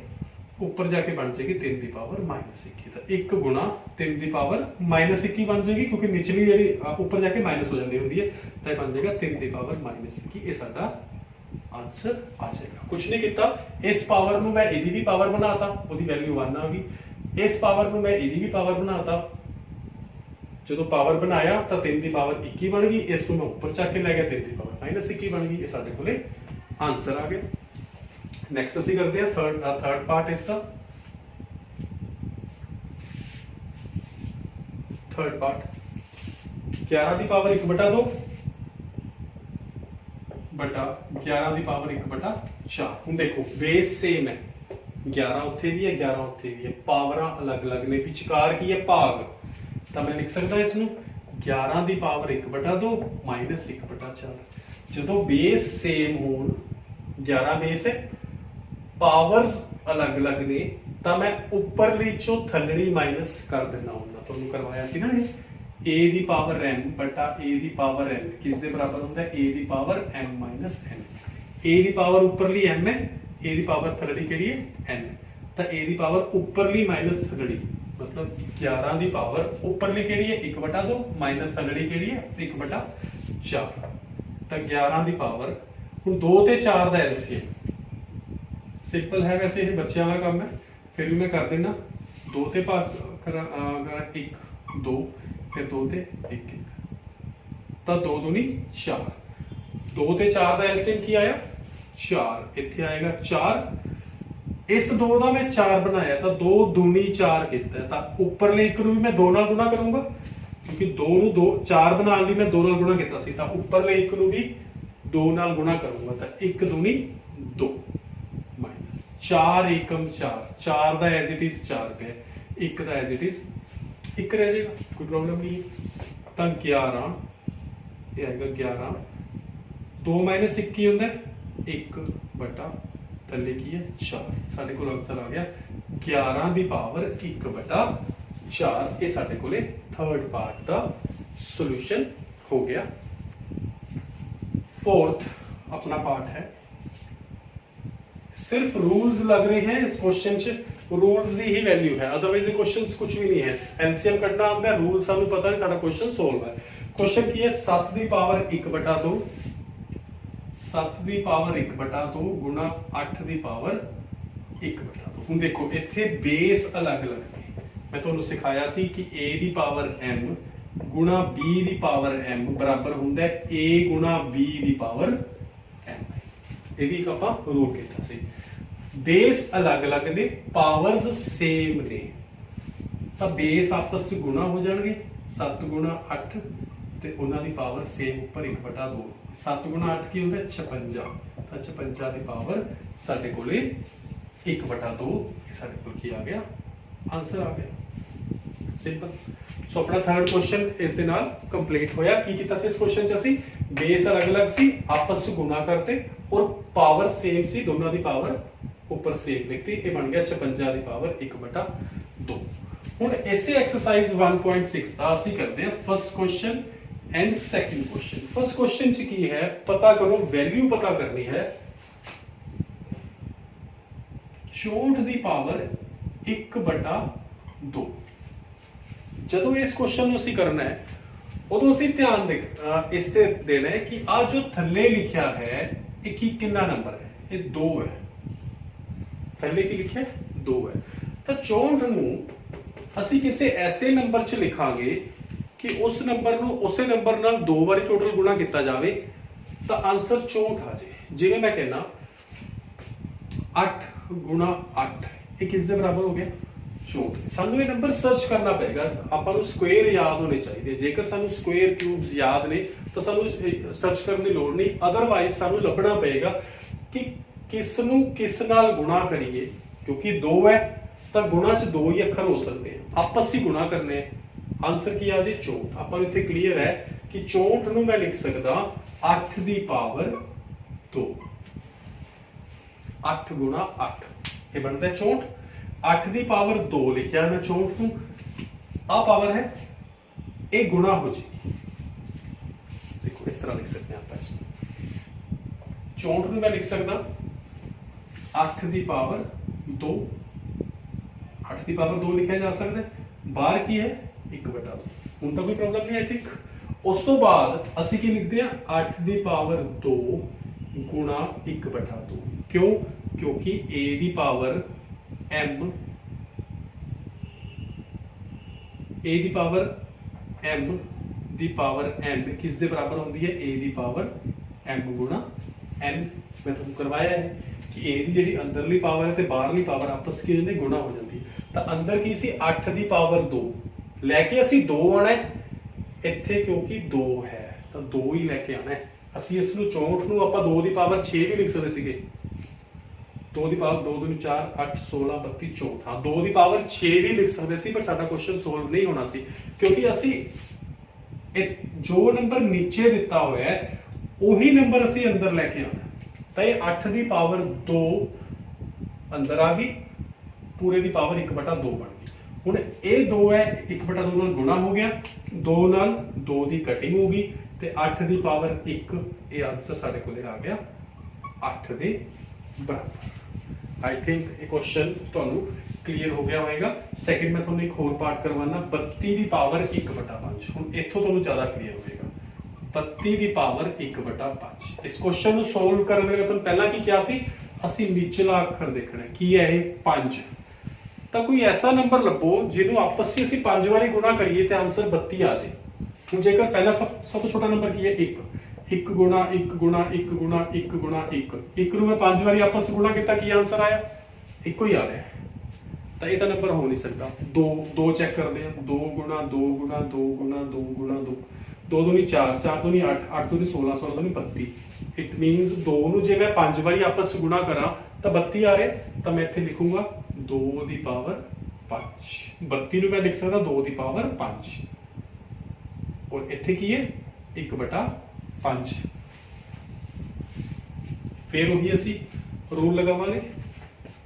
ਉੱਪਰ ਜਾ ਕੇ ਬਣ ਜਾਏਗੀ 3 ਦੀ ਪਾਵਰ -21। ਤਾਂ 1 ਗੁਣਾ 3 ਦੀ ਪਾਵਰ -21 ਬਣ ਜਾਏਗੀ, ਕਿਉਂਕਿ ਨਿਚਲੀ ਜਿਹੜੀ ਉੱਪਰ ਜਾ ਕੇ ਮਾਈਨਸ ਹੋ ਜਾਂਦੀ ਹੁੰਦੀ ਹੈ, ਤਾਂ ਇਹ ਬਣ ਜਾਏਗਾ 3 ਦੀ ਪਾਵਰ -21। ਇਹ ਸਾਡਾ ਆਨਸਰ ਆ ਜਾਏਗਾ। ਕੁਝ ਨਹੀਂ ਕੀਤਾ, ਇਸ ਪਾਵਰ ਨੂੰ ਮੈਂ ਇਹਦੀ ਵੀ ਪਾਵਰ ਬਣਾਤਾ, ਉਹਦੀ ਵੈਲਿਊ 1 ਆ ਗਈ। ਇਸ ਪਾਵਰ ਨੂੰ ਮੈਂ ਇਹਦੀ ਵੀ ਪਾਵਰ ਬਣਾਤਾ, ਜਦੋਂ ਪਾਵਰ ਬਣਾਇਆ ਤਾਂ 3 ਦੀ ਪਾਵਰ 21 ਬਣ ਗਈ। ਇਸ ਨੂੰ ਮੈਂ ਉੱਪਰ ਚੱਕ ਕੇ ਲੈ ਗਿਆ, 3 ਦੀ ਪਾਵਰ -21 ਬਣ ਗਈ। ਇਹ ਸਾਡੇ ਕੋਲੇ ਆਨਸਰ ਆ ਗਿਆ। ਨੈਕਸਟ ਅਸੀਂ ਕਰਦੇ ਹਾਂ ਥਰਡ ਪਾਰਟ ਇਸ ਦਾ। थर्ड पार्ट 11 ਦੀ ਪਾਵਰ 1/2 ਬਟਾ 11 ਦੀ ਪਾਵਰ 1/4। ਹੁਣ ਦੇਖੋ ਬੇਸ ਸੇਮ ਹੈ, 11 ਉੱਥੇ ਵੀ ਹੈ 11 ਉੱਥੇ ਵੀ ਹੈ, ਪਾਵਰਾਂ ਅਲੱਗ-ਅਲੱਗ ਨੇ, ਵਿਚਕਾਰ ਕੀ ਹੈ ਭਾਗ। ਤਾਂ ਮੈਂ ਲਿਖ ਸਕਦਾ ਇਸ ਨੂੰ 11 ਦੀ ਪਾਵਰ 1/2 -1/4। ਜਦੋਂ ਬੇਸ ਸੇਮ ਹੋਣ, 11 ਬੇਸ ਹੈ, ਪਾਵਰਸ ਅਲੱਗ-ਅਲੱਗ ਨੇ, ਤਾਂ ਮੈਂ ਉੱਪਰਲੀ ਚੋਂ ਥੱਲੜੀ ਮਾਈਨਸ ਕਰ ਦਿੰਦਾ ਹੁੰਦਾ। ਤੁਹਾਨੂੰ ਕਰਵਾਇਆ ਸੀ ਨਾ ਇਹ a the power m ਬਟਾ a the power n ਕਿਸ ਦੇ ਬਰਾਬਰ ਹੁੰਦਾ ਹੈ, a the power m n। a the power ਉੱਪਰਲੀ m ਹੈ, a ਦੀ ਪਾਵਰ ਥੱਲੜੀ ਕਿਹੜੀ ਹੈ n, ਤਾਂ a ਦੀ ਪਾਵਰ ਉੱਪਰਲੀ ਮਾਈਨਸ ਥੱਲੜੀ, ਮਤਲਬ 11 ਦੀ ਪਾਵਰ ਉੱਪਰਲੀ ਕਿਹੜੀ ਹੈ 1/2 ਮਾਈਨਸ ਥੱਲੜੀ ਕਿਹੜੀ ਹੈ 1/4। ਤਾਂ 11 ਦੀ ਪਾਵਰ, ਹੁਣ 2 ਤੇ 4 ਦਾ ਐਲਸੀਐਮ ਸਿੰਪਲ ਹੈ, ਵੈਸੇ ਇਹ ਬੱਚਿਆਂ ਵਾਲਾ ਕੰਮ ਹੈ, ਫਿਰ ਵੀ ਮੈਂ ਕਰ ਦੇਣਾ। 2 ਤੇ ਭਾਗ ਕਰਾਂ 1 2, ਫਿਰ 2 ਤੇ 1 1, ਤਾਂ 2 ਦੂਣੀ 4। 2 ਤੇ 4 ਦਾ ਐਲਸੀਐਮ ਕੀ ਆਇਆ 4, ਇੱਥੇ ਆਏਗਾ 4। ਇਸ 2 ਦਾ ਮੈਂ 4 ਬਣਾਇਆ ਤਾਂ 2 ਦੂਣੀ 4 ਕੀਤਾ, ਤਾਂ ਉੱਪਰਲੇ ਇੱਕ ਨੂੰ ਵੀ ਮੈਂ 2 ਨਾਲ ਗੁਣਾ ਕਰੂੰਗਾ, ਕਿਉਂਕਿ 2 ਨੂੰ 4 ਬਣਾਉਣ ਲਈ ਮੈਂ 2 ਨਾਲ ਗੁਣਾ ਕੀਤਾ ਸੀ, ਤਾਂ ਉੱਪਰਲੇ ਇੱਕ ਨੂੰ ਵੀ 2 ਨਾਲ ਗੁਣਾ ਕਰੂੰਗਾ, ਤਾਂ 1 ਦੂਣੀ 2 minus 4 Ekam 4, 4 the as it is 4 ਪਿਆ, 1 ਦਾ ਐਜ਼ ਇਟ ਇਜ਼ 1 ਰਹਿ ਜਾਏਗਾ, ਕੋਈ ਪ੍ਰੋਬਲਮ ਨਹੀਂ ਹੈ। ਤਾਂ 11 ਇਹ ਆਏਗਾ 11, 2 ਮਾਈਨਸ 1 ਕੀ ਹੁੰਦਾ 1 ਬਟਾ ਥੱਲੇ ਕੀ ਹੈ 4। ਸਾਡੇ ਕੋਲ ਆਨਸਰ ਆ ਗਿਆ 11 ਦੀ ਪਾਵਰ 1/4। ਇਹ ਸਾਡੇ ਕੋਲੇ ਥਰਡ ਪਾਰਟ ਦਾ ਸੋਲੂਸ਼ਨ ਹੋ ਗਿਆ। फोर्थ अपना पार्ट है, सिर्फ रूल्स लग रहे हैं इस क्वेश्चन च, रूल्स दी ही वैल्यू है, अदरवाइज क्वेश्चन कुछ भी नहीं है। एलसीएम कटना आंदा है, रूल सानू पता है, साडा क्वेश्चन सोल्व है। क्वेश्चन की है 7 दी पावर 1/2, 7 दी पावर 1/2 गुणा 8 दी पावर 1/2। ਹੁਣ ਦੇਖੋ ਇੱਥੇ ਬੇਸ ਅਲੱਗ-ਅਲੱਗ ਨੇ, ਮੈਂ ਤੁਹਾਨੂੰ ਸਿਖਾਇਆ ਸੀ ਕਿ a ਦੀ ਪਾਵਰ m गुणा b ਦੀ ਪਾਵਰ m ਬਰਾਬਰ ਹੁੰਦਾ ਹੈ a ਗੁਣਾ b ਦੀ ਪਾਵਰ m। ਇਹ ਵੀ ਆਪਾਂ ਰੂਲ ਕੀਤਾ ਸੀ। ਬੇਸ ਅਲੱਗ-ਅਲੱਗ ਨੇ, ਪਾਵਰਸ ਸੇਮ ਨੇ, ਤਾਂ ਬੇਸ ਆਪਸ ਵਿੱਚ ਗੁਣਾ ਹੋ ਜਾਣਗੇ। 7 ਗੁਣਾ 8 ਤੇ ਉਹਨਾਂ ਦੀ ਪਾਵਰ ਸੇਮ ਉੱਪਰ 1/2। 7 ਗੁਣਾ 8 ਕੀ ਹੁੰਦਾ 56, ਤਾਂ 56 ਦੀ ਪਾਵਰ ਸਾਡੇ ਕੋਲੇ 1/2। ਇਹ ਸਾਡੇ ਕੋਲ ਕੀ ਆ ਗਿਆ ਆਨਸਰ ਆ ਗਿਆ, ਸਿੰਪਲ। ਸੋ ਆਪਣਾ ਥਰਡ ਕੁਐਸਚਨ ਇਸ ਦੇ ਨਾਲ ਕੰਪਲੀਟ ਹੋਇਆ। ਕੀ ਕੀਤਾ ਸੀ ਇਸ ਕੁਐਸਚਨ ਚ ਅਸੀਂ, ਬੇਸ ਅਲੱਗ-ਅਲੱਗ ਸੀ, ਆਪਸ ਵਿੱਚ ਗੁਣਾ ਕਰਤੇ ਔਰ ਪਾਵਰ ਸੇਮ ਸੀ, ਦੋਨਾਂ ਦੀ ਪਾਵਰ ਉੱਪਰ ਸੇਮ ਲਿਖਤੀ। ਇਹ ਬਣ ਗਿਆ 56 ਦੀ ਪਾਵਰ 1/2। ਹੁਣ ਇਸੇ ਐਕਸਰਸਾਈਜ਼ 1.6 ਦਾ ਅਸੀਂ ਕਰਦੇ ਹਾਂ first question and second question. First question ਚ ਕੀ ਹੈ, ਪਤਾ ਕਰੋ, ਵੈਲਿਊ ਪਤਾ ਕਰਨੀ ਹੈ 64 ਦੀ ਪਾਵਰ 1/2। ਜਦੋਂ ਇਸ ਕੁਐਸਚਨ ਨੂੰ ਅਸੀਂ ਕਰਨਾ ਹੈ ਉਦੋਂ ਅਸੀਂ ਧਿਆਨ ਇਸ ਤੇ ਦੇਣਾ ਹੈ ਕਿ ਆ ਜੋ ਥੱਲੇ ਲਿਖਿਆ ਹੈ ਇਹ ਕੀ ਕਿੰਨਾ ਨੰਬਰ ਹੈ, ਇਹ 2 ਹੈ। ਥੱਲੇ ਕੀ ਲਿਖਿਆ 2 ਹੈ, ਤਾਂ 64 ਨੂੰ ਅਸੀਂ ਕਿਸੇ ਐਸੇ ਨੰਬਰ 'ਚ ਲਿਖਾਂਗੇ ਕਿ ਉਸ ਨੰਬਰ ਨੂੰ ਉਸੇ ਨੰਬਰ ਨਾਲ 2 ਵਾਰੀ ਟੋਟਲ ਗੁਣਾ ਕੀਤਾ ਜਾਵੇ ਤਾਂ ਆਨਸਰ 64 ਆ ਜਾਏ। ਜਿਵੇਂ ਮੈਂ ਕਹਿੰਦਾ 8 ਗੁਣਾ 8, ਇਹ ਕਿਸ ਦੇ ਬਰਾਬਰ ਹੋ ਗਿਆ 64। ਸਾਨੂੰ ਇਹ ਨੰਬਰ ਸਰਚ ਕਰਨਾ ਪਏਗਾ, ਆਪਾਂ ਨੂੰ ਸਕੁਏਅਰ ਯਾਦ ਹੋਣੇ ਚਾਹੀਦੇ। ਜੇਕਰ ਸਾਨੂੰ ਸਕੁਏਅਰ ਕਿਊਬਸ ਯਾਦ ਨੇ ਤਾਂ ਸਾਨੂੰ ਸਰਚ ਕਰਨ ਦੀ ਲੋੜ ਨਹੀਂ, ਅਦਰਵਾਈਜ਼ ਸਾਨੂੰ ਲੱਭਣਾ ਪਏਗਾ ਕਿ ਕਿਸ ਨੂੰ ਕਿਸ ਨਾਲ ਗੁਣਾ ਕਰੀਏ, ਕਿਉਂਕਿ 2 ਹੈ ਤਾਂ ਗੁਣਾ 'ਚ 2 ਹੀ ਅੱਖਰ ਹੋ ਸਕਦੇ ਆ, ਆਪਸ 'ਚ ਗੁਣਾ ਕਰਨੇ ਆ। ਆਨਸਰ ਕੀ ਆ ਜੀ 64। ਆਪਾਂ ਨੂੰ ਇੱਥੇ ਕਲੀਅਰ ਹੈ ਕਿ 64 ਨੂੰ ਮੈਂ ਲਿਖ ਸਕਦਾ 8 ਦੀ ਪਾਵਰ 2, 8 ਗੁਣਾ 8 ਇਹ ਬਣਦਾ 64। 8 ਦੀ ਪਾਵਰ 2 ਲਿਖਿਆ ਮੈਂ 64 ਨੂੰ, ਆ ਪਾਵਰ ਹੈ ਇਹ ਗੁਣਾ ਹੋ ਜਾਏਗੀ। ਦੇਖੋ ਇਸ ਤਰ੍ਹਾਂ ਲਿਖ सकते हैं ਆਪਾਂ इसको 64 ਨੂੰ ਮੈਂ ਲਿਖ ਸਕਦਾ 8 ਦੀ ਪਾਵਰ 2, 8 ਦੀ ਪਾਵਰ 2 ਲਿਖਿਆ ਜਾ ਸਕਦਾ ਹੈ। ਬਾਹਰ ਕੀ ਹੈ 1/2। ਹੁਣ ਤਾਂ ਕੋਈ ਪ੍ਰੋਬਲਮ ਨਹੀਂ ਆਈ ਥਿੰਕ। ਉਸ ਤੋਂ ਬਾਅਦ ਅਸੀਂ ਕੀ ਲਿਖਦੇ ਆ 8 ਦੀ ਪਾਵਰ 2 ਗੁਣਾ 1/2। ਕਿਉਂ? ਕਿਉਂਕਿ a the power m, a the power m the power n ਕਿਸ ਦੇ ਬਰਾਬਰ ਹੁੰਦੀ ਹੈ a ਦੀ ਪਾਵਰ m ਗੁਣਾ n। ਮੈਂ ਤੁਹਾਨੂੰ ਕਰਵਾਇਆ ਹੈ ਕਿ a ਦੀ ਜਿਹੜੀ ਅੰਦਰਲੀ ਪਾਵਰ ਹੈ ਤੇ ਬਾਹਰਲੀ ਪਾਵਰ ਆਪਸ ਕੀ ਹੋ ਜਾਂਦੀ ਗੁਣਾ ਹੋ ਜਾਂਦੀ। ਤਾਂ ਅੰਦਰ ਕੀ ਸੀ 8 ਦੀ ਪਾਵਰ 2 ਲੈ ਕੇ ਅਸੀਂ 2 ਆਣਾ ਇੱਥੇ, ਕਿਉਂਕਿ 2 ਹੈ ਤਾਂ 2 ਹੀ ਲੈ ਕੇ ਆਣਾ। ਅਸੀਂ ਇਸ ਨੂੰ 64 ਨੂੰ ਆਪਾਂ 2 ਦੀ ਪਾਵਰ 6 ਵੀ ਲਿਖ ਸਕਦੇ ਸੀਗੇ। 2 ਦੀ ਪਾਵਰ 2 2 4 8 16 32 64। ਹਾਂ 2 ਦੀ ਪਾਵਰ 6 ਵੀ ਲਿਖ ਸਕਦੇ ਸੀ, ਪਰ ਸਾਡਾ ਕੁਐਸਚਨ ਸੋਲਵ ਨਹੀਂ ਹੋਣਾ ਸੀ, ਕਿਉਂਕਿ ਅਸੀਂ ਜੋ ਨੰਬਰ ਨੀਚੇ ਦਿੱਤਾ ਹੋਇਆ ਹੈ ਉਹੀ ਨੰਬਰ ਅਸੀਂ ਅੰਦਰ ਲੈ ਕੇ ਆਉਣਾ। ਤਾਂ ਇਹ 8 ਦੀ ਪਾਵਰ 2 ਅੰਦਰ ਆ ਗਈ, ਪੂਰੇ ਦੀ ਪਾਵਰ 1/2 ਬਣ ਗਈ। ਹੁਣ ਇਹ 2 ਹੈ 1/2 ਨਾਲ ਗੁਣਾ ਹੋ ਗਿਆ, 2 ਨਾਲ 2 ਦੀ ਕਟਿੰਗ ਹੋ ਗਈ ਤੇ 8 ਦੀ ਪਾਵਰ 1। ਇਹ ਆਨਸਰ ਸਾਡੇ ਕੋਲੇ ਆ ਗਿਆ 8 ਦੇ ਬਰਾਬਰ। आई थिंक ਇਹ क्वेश्चन ਤੁਹਾਨੂੰ ਕਲੀਅਰ ਹੋ ਗਿਆ ਹੋਵੇਗਾ। ਸੈਕਿੰਡ ਮੈਂ ਤੁਹਾਨੂੰ ਇੱਕ ਹੋਰ ਪਾਰਟ ਕਰਵਾਉਣਾ 32 ਦੀ ਪਾਵਰ 1/5। ਹੁਣ ਇੱਥੋਂ ਤੁਹਾਨੂੰ ਜ਼ਿਆਦਾ ਕਲੀਅਰ ਹੋਵੇਗਾ। 32 ਦੀ ਪਾਵਰ 1/5। ਇਸ ਕੁਐਸਚਨ ਨੂੰ ਸੋਲਵ ਕਰਨ ਦੇ ਲਈ ਤੁਹਾਨੂੰ ਪਹਿਲਾਂ ਕੀ ਕਿਹਾ ਸੀ, ਅਸੀਂ ਨਿਚਲਾ ਅੱਖਰ ਦੇਖਣਾ ਕੀ ਹੈ ਇਹ 5। ਤਾਂ ਕੋਈ ਐਸਾ ਨੰਬਰ ਲੱਭੋ ਜਿਹਨੂੰ ਆਪਸ ਵਿੱਚ ਅਸੀਂ 5 ਵਾਰੀ ਗੁਣਾ ਕਰੀਏ ਤੇ ਆਨਸਰ 32 ਆ ਜਾਏ। ਹੁਣ ਜੇਕਰ ਪਹਿਲਾ ਸਭ ਤੋਂ ਛੋਟਾ ਨੰਬਰ ਕੀ ਹੈ 1, 1 ਗੁਣਾ 1 ਗੁਣਾ 1 ਗੁਣਾ 1 ਗੁਣਾ 1, 1 ਨੂੰ ਮੈਂ 5 ਵਾਰੀ ਆਪਸ ਵਿੱਚ ਗੁਣਾ ਕੀਤਾ, ਕੀ ਆਨਸਰ ਆਇਆ? ਇੱਕੋ ਹੀ ਆ ਰਿਹਾ। ਤਾਂ ਇਹ ਤਾਂ ਨੰਬਰ ਹੋ ਨਹੀਂ ਸਕਦਾ। 2 ਚੈੱਕ ਕਰਦੇ ਆ, 2 ਗੁਣਾ 2 ਗੁਣਾ 2 ਗੁਣਾ 2 ਗੁਣਾ 2, 2 ਦੂਣੀ 4, 4 ਦੂਣੀ 8, 8 ਦੂਣੀ 16, 16 ਦੂਣੀ 32। ਇਟ ਮੀਨਸ 2 ਨੂੰ ਜੇ ਮੈਂ 5 ਵਾਰੀ ਆਪਸ ਵਿੱਚ ਗੁਣਾ ਕਰਾਂ ਤਾਂ 32 ਆ ਰਿਹਾ। ਤਾਂ ਮੈਂ ਇੱਥੇ ਲਿਖੂੰਗਾ 2 ਦੀ ਪਾਵਰ 5। 32 ਨੂੰ ਮੈਂ ਲਿਖ ਸਕਦਾ 2 ਦੀ ਪਾਵਰ 5। ਔਰ ਇੱਥੇ ਕੀ ਹੈ 1/5। ਫਿਰ ਉਹੀ ਅਸੀਂ ਰੂਲ ਲਗਾਵਾਂਗੇ।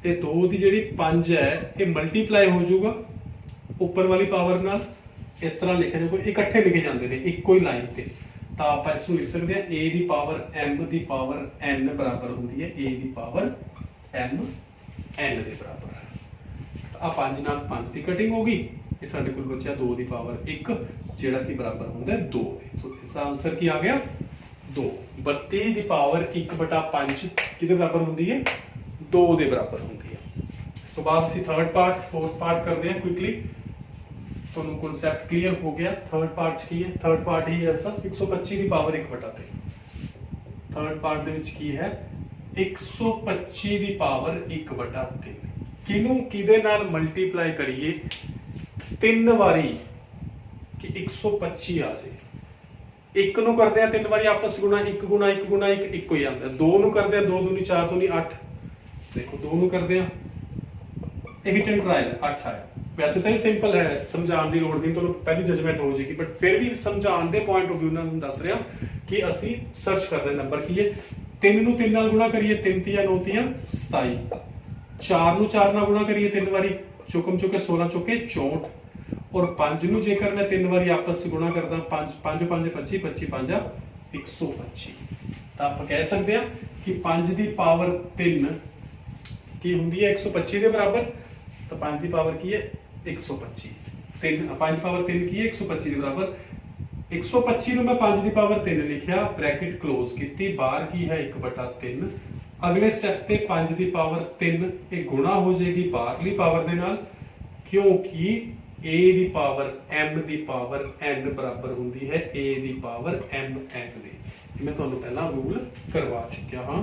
ਤੇ 2 ਦੀ ਜਿਹੜੀ 5 ਹੈ ਇਹ ਮਲਟੀਪਲਾਈ ਹੋ ਜਾਊਗਾ ਉੱਪਰ ਵਾਲੀ ਪਾਵਰ ਨਾਲ। ਇਸ ਤਰ੍ਹਾਂ ਲਿਖਿਆ ਜਾਊਗਾ, ਇਕੱਠੇ ਲਿਖੇ ਜਾਂਦੇ ਨੇ ਇੱਕੋ ਹੀ ਲਾਈਨ ਤੇ। ਤਾਂ ਆਪਾਂ ਇਸ ਨੂੰ ਲਿਖ ਸਕਦੇ ਹਾਂ a the power m the power n ਬਰਾਬਰ ਹੁੰਦੀ ਹੈ a the power m n ਦੇ ਬਰਾਬਰ। ਆ 5 ਨਾਲ 5 ਦੀ ਕਟਿੰਗ ਹੋ ਗਈ। ਇਹ ਸਾਡੇ ਕੋਲ ਬਚਿਆ 2 ਦੀ ਪਾਵਰ 1 ਜਿਹੜਾ ਕਿ ਬਰਾਬਰ ਹੁੰਦਾ 2 ਦੇ। तो इसका आंसर की आ गया 2। 32 ਦੀ ਪਾਵਰ 1/5 ਕਿਹਦੇ ਬਰਾਬਰ ਹੁੰਦੀ ਹੈ 2 ਦੇ ਬਰਾਬਰ ਹੁੰਦੀ ਹੈ। ਇਸ ਤੋਂ ਬਾਅਦ ਅਸੀਂ ਥਰਡ ਪਾਰਟ ਫੋਰਥ ਪਾਰਟ ਕਰਦੇ ਹਾਂ ਕੁਇਕਲੀ। ਤੁਹਾਨੂੰ ਕਨਸੈਪਟ ਕਲੀਅਰ ਹੋ ਗਿਆ। ਥਰਡ ਪਾਰਟ ਕੀ ਹੈ? ਥਰਡ ਪਾਰਟ ਹੀ ਹੈ ਸਰ 125 ਦੀ ਪਾਵਰ 1/3। ਥਰਡ ਪਾਰਟ ਦੇ ਵਿੱਚ ਕੀ ਹੈ 125 ਦੀ ਪਾਵਰ 1/3। ਕਿਹਨੂੰ ਕਿਹਦੇ ਨਾਲ ਮਲਟੀਪਲਾਈ ਕਰੀਏ 3 ਵਾਰੀ ਕਿ 125 ਆ ਜਾਏ। 1 ਨੂੰ ਕਰਦੇ ਆ 3 ਵਾਰੀ ਆਪਸ ਗੁਣਾ 1 ਗੁਣਾ 1 ਗੁਣਾ 1 ਇੱਕੋ ਹੀ ਆਉਂਦਾ। 2 ਨੂੰ ਕਰਦੇ ਆ 2 ਦੂਣੀ 4 ਦੂਣੀ 8। ਦੇਖੋ 2 ਨੂੰ ਕਰਦੇ ਆ ਇਹ ਵੀ ਟਰਾਇਲ 8 ਆਇਆ। ਵੈਸੇ ਤਾਂ ਇਹ ਸਿੰਪਲ ਹੈ, ਸਮਝਾਉਣ ਦੀ ਲੋੜ ਨਹੀਂ, ਤੁਹਾਨੂੰ ਪਹਿਲੀ ਜਜਮੈਂਟ ਹੋ ਜਾਏਗੀ, ਬਟ ਫਿਰ ਵੀ ਸਮਝਾਉਣ ਦੇ ਪੁਆਇੰਟ ਆਫ View ਨਾਲ ਮੈਂ ਦੱਸ ਰਿਹਾ ਕਿ ਅਸੀਂ ਸਰਚ ਕਰ ਰਹੇ ਨੰਬਰ ਕੀ ਹੈ। 3 ਨੂੰ 3 ਨਾਲ ਗੁਣਾ ਕਰੀਏ 3 ਤੀਆ 9 ਤੀਆ 27। 4 ਨੂੰ 4 ਨਾਲ ਗੁਣਾ ਕਰੀਏ 3 ਵਾਰੀ ਚੁਕਮ ਚੁਕੇ 16 ਚੁਕੇ 64। और 5 ਨੂੰ ਜੇਕਰ ਮੈਂ 3 ਵਾਰੀ ਆਪਸ ਵਿੱਚ ਗੁਣਾ ਕਰਦਾ 5 5 5 25 25 5 125। ਤਾਂ ਆਪਾਂ ਕਹਿ ਸਕਦੇ ਹਾਂ ਕਿ 5 ਦੀ ਪਾਵਰ 3 ਕੀ ਹੁੰਦੀ ਹੈ 125 ਦੇ ਬਰਾਬਰ। ਤਾਂ 5 ਦੀ ਪਾਵਰ ਕੀ ਹੈ 125। 5 ਪਾਵਰ 3 ਕੀ ਹੈ 125 ਦੇ ਬਰਾਬਰ। 125 ਨੂੰ ਮੈਂ 5 ਦੀ ਪਾਵਰ 3 ਲਿਖਿਆ, ਬ੍ਰੈਕਟ ਕਲੋਜ਼ ਕੀਤੀ, ਬਾਹਰ ਕੀ ਹੈ 1/3। ਅਗਲੇ ਸਟੈਪ ਤੇ 5 ਦੀ ਪਾਵਰ 3 ਇਹ ਗੁਣਾ ਹੋ ਜਾਏਗੀ ਬਾਹਰਲੀ ਪਾਵਰ ਦੇ ਨਾਲ, ਕਿਉਂਕਿ a the power m the power n ਬਰਾਬਰ ਹੁੰਦੀ ਹੈ a the power m n ਦੇ। ਇਹ ਮੈਂ ਤੁਹਾਨੂੰ ਪਹਿਲਾਂ ਰੂਲ ਕਰਵਾ ਚੁੱਕਿਆ ਹਾਂ।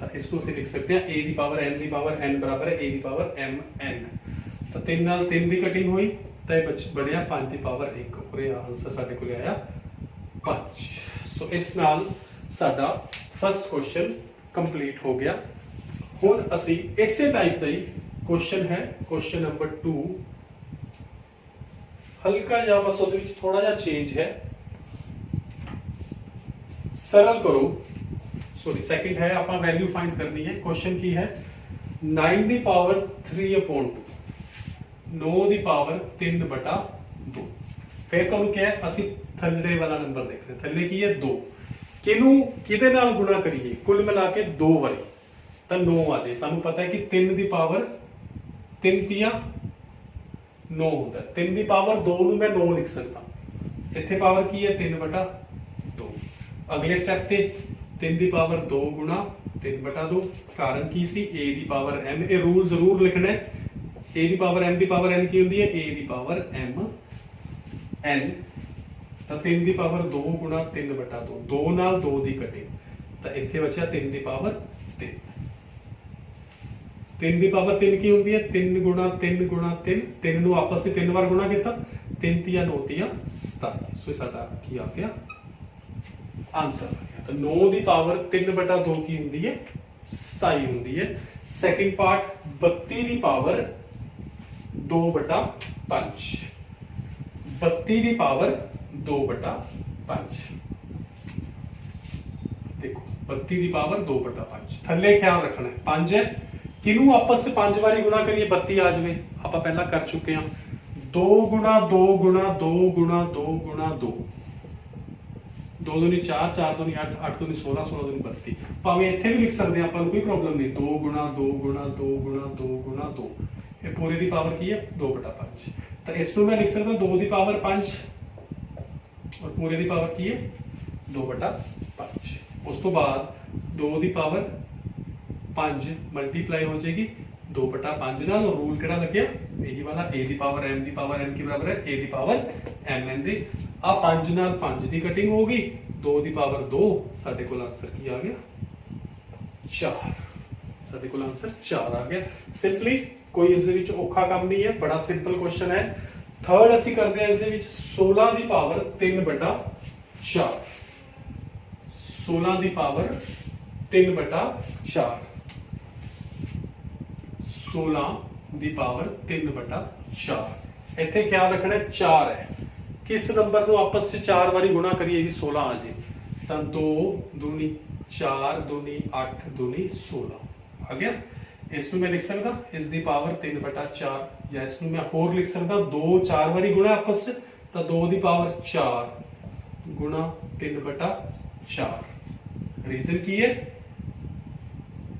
ਤਾਂ ਇਸ ਨੂੰ ਅਸੀਂ ਲਿਖ ਸਕਦੇ ਹਾਂ a the power n the power n ਬਰਾਬਰ ਹੈ a ਦੀ ਪਾਵਰ mn। ਤਾਂ 3 ਨਾਲ 3 ਦੀ ਕਟਿੰਗ ਹੋਈ ਤਾਂ ਇਹ ਬਣਿਆ 5 ਦੀ ਪਾਵਰ 1 ਔਰ ਇਹ ਆਨਸਰ ਸਾਡੇ ਕੋਲ ਆਇਆ 5। ਸੋ ਇਸ ਨਾਲ ਸਾਡਾ ਫਸਟ ਕੁਐਸਚਨ ਕੰਪਲੀਟ ਹੋ ਗਿਆ। ਹੁਣ ਅਸੀਂ ਇਸੇ ਟਾਈਪ ਦਾ ਹੀ ਕੁਐਸਚਨ ਹੈ ਕੁਐਸਚਨ ਨੰਬਰ 2, ਹਲਕਾ ਜਿਹਾ ਬਸ ਉਹਦੇ ਵਿੱਚ ਥੋੜਾ ਜਿਹਾ ਚੇਂਜ ਹੈ। सरल करो, सॉरी सेकंड है आप वैल्यू फाइंड करनी है। क्वेश्चन की है 9 दी पावर 3/2, 9 दी पावर 3/2। फिर तुहानू क्या है असि थल्ले वाला नंबर देख रहे, थल्ले की है 2, किनू किदे नाल गुणा करिए कुल मिला के 2 वारी तो 9 आ जाए। सानू पता है कि 3 दी पावर 3 तिया 9 होता है, 3 दी पावर 2 नू मैं 9 लिख सकता, इत्थे पावर की है 3/2। अगले स्टेप पे 3 दी पावर 2 गुणा 3/2, कारण की सी a दी पावर m। ये रूल जरूर लिखना है, a the power m the power n की होती है a the power m n। तो 3 दी पावर 2 गुणा 3/2, 2 नाल 2 दी कटिंग तो इत्थे बचा 3 दी पावर 3। 3 दी पावर 3 की होती है 3 गुणा 3 गुणा 3, 3 नू आपस में 3 बार गुणा किया 3 तिया 9 तिया 27। सो साडा की आ गया आंसर। तो 9 दी पावर 3/2 की होती है 27 होती है। Second part 32 the power 2/5, 32 the power 2/5। देखो 32 दी पावर 2/5, थल्ले ख्याल रखना है 5 है, किनू आपस से 5 बारी गुणा करिए 32 आ जाए। आप पहला कर चुके हैं 2 गुणा 2 गुणा 2 गुणा 2 गुणा 2, 2 दूनी 4, 4 दूनी 8, 8 दूनी 16, 16 दूनी 32। भावें इत्थे भी लिख सकते हैं आप, कोई प्रॉब्लम नहीं। 2 गुणा 2 गुणा 2 गुणा 2 गुणा 2, ये पूरे दी पावर की है 2/5। तो इसको मैं लिख सकता 2 दी पावर 5 और पूरे दी पावर की है 2/5। उस तो बाद 2 दी पावर 5 मल्टीप्लाई हो जाएगी 2/5 नाल, और रूल केड़ा लग गया यही वाला a the power m the power n की बराबर है a दी पावर mn दी। आ 5 नाल 5 दी कटिंग होगी, 2 दी पावर 2, साडे कोल आंसर की आ गया 4। साडे कोल आंसर 4 आ गया। सिंपली कोई इस दे विच औखा काम नहीं है, बड़ा सिंपल क्वेश्चन है। थर्ड ਅਸੀਂ ਕਰਦੇ ਹਾਂ ਇਸ ਦੇ ਵਿੱਚ 16 ਦੀ ਪਾਵਰ 3/4, 16 ਦੀ ਪਾਵਰ 3/4, 16 ਦੀ ਪਾਵਰ 3/4। ਇੱਥੇ ਖਿਆਲ ਰੱਖਣਾ 4 है, किस नंबर को आपस से 4 बारी गुणा करिए भी 16 आ जाए। तो 2 दूनी 4 दूनी 8 दूनी 16 आ गया। इसमें मैं लिख सकता इस दी पावर 3/4, या इसमें मैं होर लिख सकता 2 4 बारी गुणा आपस से, तो 2 दी पावर 4 गुणा 3/4। रीजन की है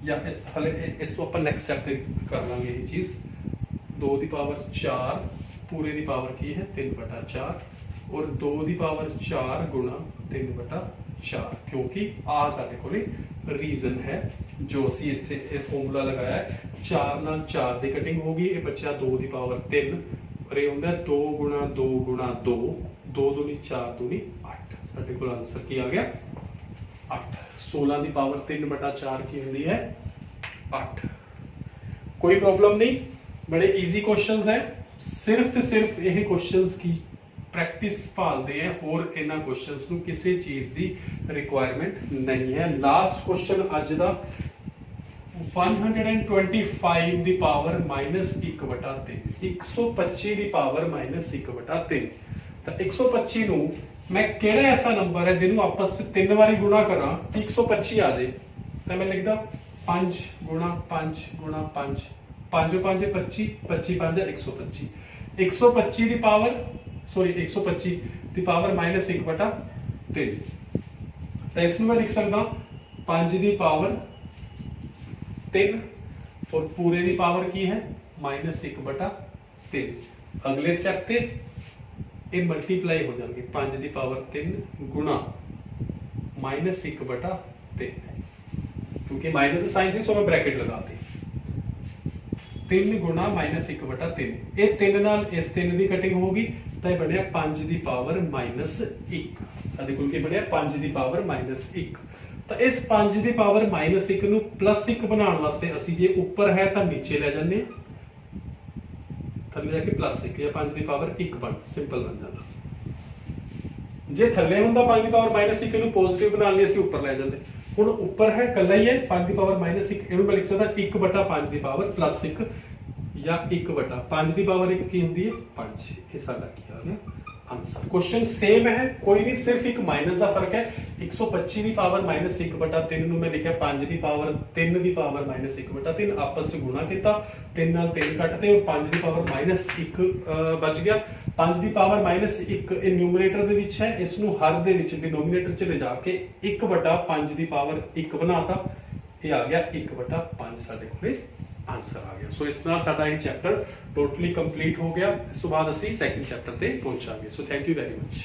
या इस हले इसको अपन नेक्स्ट स्टेप कर लांगे ये चीज। 2 दी पावर 4 पूरे दी पावर की है 3/4 और 2 दी पावर 4 गुणा 3/4, क्योंकि आ साडे कोले रीजन है जो असी इससे फॉर्मूला लगाया है। 4 नाल 4 दी कटिंग होगी, ये बच्चा 2 दी पावर 3 और ये हुंदा 2 गुणा 2 गुणा 2, 2 दूनी 4 दूनी 8। साडे कोल आंसर की आ गया 8। 16 दी पावर 3/4 की होंदी है 8। कोई प्रॉब्लम नहीं, बड़े इजी क्वेश्चंस हैं। सिर्फ ते सिर्फ यही क्वेश्चंस की प्रैक्टिस भालते हैं और इन्हां क्वेश्चंस नूं किसी चीज की रिक्वायरमेंट नहीं है। लास्ट क्वेश्चन अज दा 125 दी पावर -1/3, 125 दी पावर -1/3। तो 125 नूं मैं केड़ा ऐसा नंबर है जिन्हों आपस से 3 बारी गुणा करा कि 125 आ जाए। तो मैं लिखदा 5 गुणा 5 गुणा 5, 5 5 25, 25 5 125, 125 the power sorry 125 the power -1/3। तो इसमें मैं लिख सकता 5 दी पावर 3 और पूरे दी पावर की है -1/3। अगले स्टेप पे ये मल्टीप्लाई हो जाएंगे 5 दी पावर 3 गुणा -1/3, क्योंकि माइनस साइन से सो मैं ब्रैकेट लगाती 3 गुणा -1/3। ये 3 नाल इस 3 दी कटिंग होगी तो यह बनया 5 दी पावर -1। साडे कोल की बनया 5 दी पावर -1। ਤਾਂ ਇਸ 5 ਦੀ ਪਾਵਰ -1 ਨੂੰ +1 ਬਣਾਉਣ ਵਾਸਤੇ ਅਸੀਂ ਜੇ ਉੱਪਰ ਹੈ ਤਾਂ ਨੀਚੇ ਲੈ ਜਾਂਦੇ ਹਾਂ, ਥੱਲੇ ਜਾ ਕੇ +1 ਜਾਂ 5 ਦੀ ਪਾਵਰ 1 ਬਣ ਸਿੰਪਲ ਬਣ ਜਾਂਦਾ। ਜੇ ਥੱਲੇ ਹੁੰਦਾ 5 ਦੀ ਪਾਵਰ -1 ਨੂੰ ਪੋਜ਼ਿਟਿਵ ਬਣਾਉਣ ਲਈ ਅਸੀਂ ਉੱਪਰ ਲੈ ਜਾਂਦੇ। ਹੁਣ ਉੱਪਰ ਹੈ ਕੱਲਾ ਹੀ ਹੈ 5 ਦੀ ਪਾਵਰ -1, ਇਹਨੂੰ ਮੈਂ ਲਿਖ ਸਕਦਾ 1/5 ਦੀ ਪਾਵਰ +1 ਜਾਂ 1/5 ਦੀ ਪਾਵਰ 1 ਕੀ ਹੁੰਦੀ ਹੈ 5। ਇਹ ਸਾਡਾ ਕੀ ਆ ਗਿਆ आंसर। क्वेश्चन सेम है, कोई नहीं, सिर्फ एक माइनस का फर्क है। 125 की पावर -1/3 ਨੂੰ ਮੈਂ ਲਿਖਿਆ 5 ਦੀ ਪਾਵਰ 3 ਦੀ ਪਾਵਰ -1/3 ਆਪਸ ਵਿੱਚ ਗੁਣਾ ਕੀਤਾ, 3 ਨਾਲ 3 ਕੱਟਦੇ ਔਰ 5 ਦੀ ਪਾਵਰ -1 ਬਚ ਗਿਆ। 5 ਦੀ ਪਾਵਰ -1 ਇਹ ਨਿਊਮਰੇਟਰ ਦੇ ਵਿੱਚ ਹੈ, ਇਸ ਨੂੰ ਹਰ ਦੇ ਵਿੱਚ ਡਿਨੋਮੀਨੇਟਰ ਚ ਲਿਜਾ ਕੇ 1/5 ਦੀ ਪਾਵਰ 1 ਬਣਾਤਾ। ਇਹ ਆ ਗਿਆ 1/5 ਸਾਡੇ ਕੋਲੇ आंसर आ गया। सो इस नाल साडा ये चैप्टर टोटली कंप्लीट हो गया। इस तो बाद असीं सैकंड चैप्टर ते पहुंचांगे। So thank you very much.